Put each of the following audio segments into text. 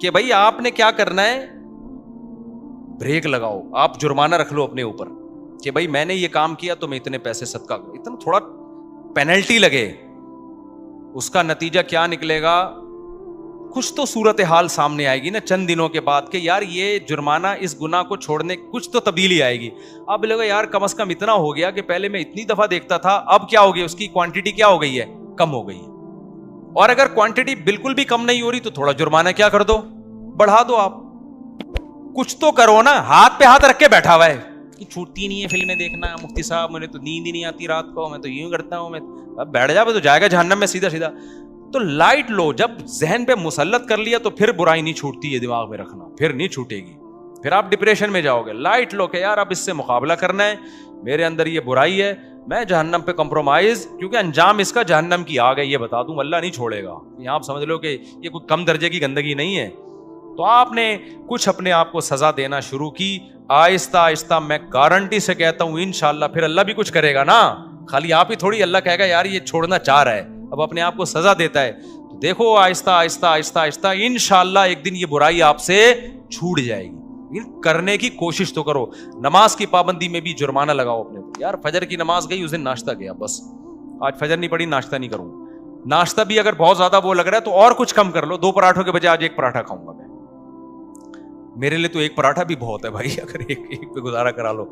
کہ بھائی آپ نے کیا کرنا ہے, بریک لگاؤ, آپ جرمانہ رکھ لو اپنے اوپر کہ بھائی میں نے یہ کام کیا تو میں اتنے پیسے صدقہ, اتنا تھوڑا پینلٹی لگے. اس کا نتیجہ کیا نکلے گا, کچھ تو صورتحال سامنے آئے گی نا چند دنوں کے بعد کہ یار یہ جرمانہ اس گناہ کو چھوڑنے کچھ تو تبدیلی آئے گی. اب بولے گا یار کم از کم اتنا ہو گیا کہ پہلے میں اتنی دفعہ دیکھتا تھا, اب کیا ہو گیا, اس کی کوانٹٹی کیا ہو گئی ہے, کم ہو گئی ہے. اور اگر کوانٹٹی بالکل بھی کم نہیں ہو رہی تو تھوڑا جرمانہ کیا کر دو, بڑھا دو. آپ کچھ تو کرو نا, ہاتھ پہ ہاتھ رکھ کے بیٹھا ہوا ہے کہ چھوٹتی نہیں ہے فلمیں دیکھنا, مفتی صاحب مجھے تو نیند ہی نہیں آتی رات کو, میں تو یوں کرتا ہوں, میں اب بیٹھ جا تو جائے گا جہنم میں سیدھا سیدھا. تو لائٹ لو, جب ذہن پہ مسلط کر لیا تو پھر برائی نہیں چھوٹتی ہے, دماغ میں رکھنا, پھر نہیں چھوٹے گی, پھر آپ ڈپریشن میں جاؤ گے. لائٹ لو کہ یار اب اس سے مقابلہ کرنا ہے, میرے اندر یہ برائی ہے, میں جہنم پہ کمپرومائز, کیونکہ انجام اس کا جہنم کی آگ ہے, یہ بتا دوں, اللہ نہیں چھوڑے گا. یہاں آپ سمجھ لو کہ یہ کوئی کم درجے کی گندگی نہیں ہے. تو آپ نے کچھ اپنے آپ کو سزا دینا شروع کی, آہستہ آہستہ میں گارنٹی سے کہتا ہوں انشاءاللہ پھر اللہ بھی کچھ کرے گا نا, خالی آپ ہی تھوڑی, اللہ کہے گا یار یہ چھوڑنا چاہ رہا ہے, اب اپنے آپ کو سزا دیتا ہے. تو دیکھو آہستہ آہستہ آہستہ آہستہ انشاءاللہ ایک دن یہ برائی آپ سے چھوٹ جائے گی. کرنے کی کوشش تو کرو. نماز کی پابندی میں بھی جرمانہ لگاؤ اپنے اوپر, یار فجر کی نماز گئی, اس دن ناشتہ گیا, بس آج فجر نہیں پڑی, ناشتہ نہیں کروں. ناشتہ بھی اگر بہت زیادہ وہ لگ رہا ہے تو اور کچھ کم کر لو, 2 پراٹھوں کے بجائے آج 1 پراٹھا کھاؤں گا میں, میرے لیے تو 1 پراٹھا بھی بہت ہے بھائی, اگر ایک پہ گزارا کرا لو.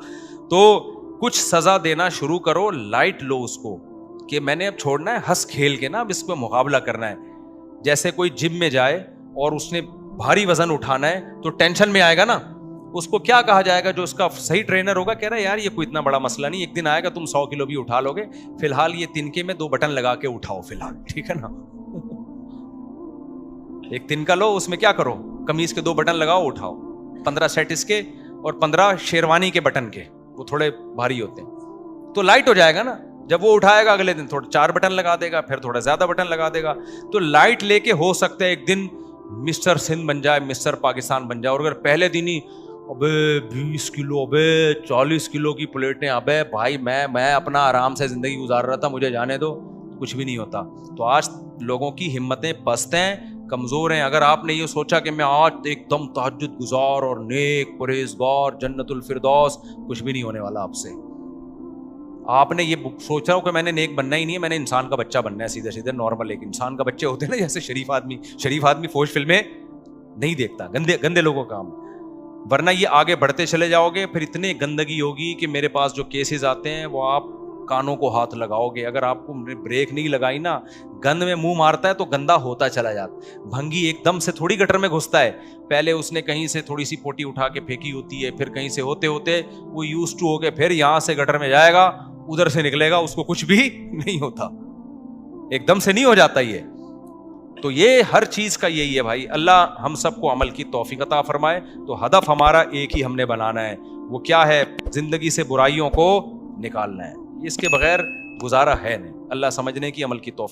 تو کچھ سزا دینا شروع کرو, لائٹ لو اس کو کہ میں نے اب چھوڑنا ہے, ہنس کھیل کے نا اب اس پہ مقابلہ کرنا ہے. جیسے کوئی جم میں جائے اور اس نے بھاری وزن اٹھانا ہے تو ٹینشن میں آئے گا نا, اس کو کیا کہا جائے گا, جو اس کا صحیح ٹرینر ہوگا کہہ رہا ہے یار یہ کوئی اتنا بڑا مسئلہ نہیں, ایک دن آئے گا تم 100 کلو بھی اٹھا لو گے, فی الحال یہ تنکے میں 2 بٹن لگا کے اٹھاؤ فی الحال, ٹھیک ہے نا. ایک تنکا لو, اس میں کیا کرو, قمیض کے 2 بٹن لگاؤ, اٹھاؤ. 15 سیٹ اس کے اور 15 شیروانی کے بٹن کے, وہ تھوڑے بھاری ہوتے ہیں, تو لائٹ ہو جائے گا نا. جب وہ اٹھائے گا اگلے دن تھوڑا 4 بٹن لگا دے گا, پھر تھوڑا زیادہ بٹن لگا دے گا. تو لائٹ لے کے ہو سکتا ہے ایک دن مسٹر سندھ بن جائے, مسٹر پاکستان بن جائے. اور اگر پہلے دن ہی ابے 20 کلو, ابے 40 کلو کی پلیٹیں, ابے بھائی میں اپنا آرام سے زندگی گزار رہا تھا, مجھے جانے دو, کچھ بھی نہیں ہوتا. تو آج لوگوں کی ہمتیں پست ہیں, کمزور ہیں. اگر آپ نے یہ سوچا کہ میں آج ایک دم تہجد گزار اور نیک پرہیزگار جنت الفردوس, کچھ بھی نہیں ہونے والا آپ سے. آپ نے یہ سوچ رہا ہو کہ میں نے نیک بننا ہی نہیں ہے, میں نے انسان کا بچہ بننا ہے, سیدھے سیدھے نارمل ایک انسان کا بچے ہوتے ہیں نا, جیسے شریف آدمی فوج فلمیں نہیں دیکھتا, گندے لوگوں کا کام. ورنہ یہ آگے بڑھتے چلے جاؤ گے, پھر اتنی گندگی ہوگی کہ میرے پاس جو کیسز آتے ہیں وہ آپ کانوں کو ہاتھ لگاؤ گے. اگر آپ کو بریک نہیں لگائی نا, گند میں منہ مارتا ہے تو گندا ہوتا چلا جاتا. بھنگی ایک دم سے تھوڑی گٹر میں گھستا ہے, پہلے اس نے کہیں سے تھوڑی سی پوٹی اٹھا کے پھینکی ہوتی ہے, پھر کہیں سے ہوتے ہوتے وہ یوز ٹو ہو کے پھر یہاں سے گٹر میں جائے گا, ادھر سے نکلے گا, اس کو کچھ بھی نہیں ہوتا, ایک دم سے نہیں ہو جاتا یہ. تو یہ ہر چیز کا یہی ہے بھائی. اللہ ہم سب کو عمل کی توفیق عطا فرمائے. تو ہدف ہمارا ایک ہی ہم نے بنانا ہے, وہ کیا ہے, زندگی سے برائیوں کو نکالنا ہے. اس کے بغیر گزارا ہے نہیں. اللہ سمجھنے کی عمل کی توفیق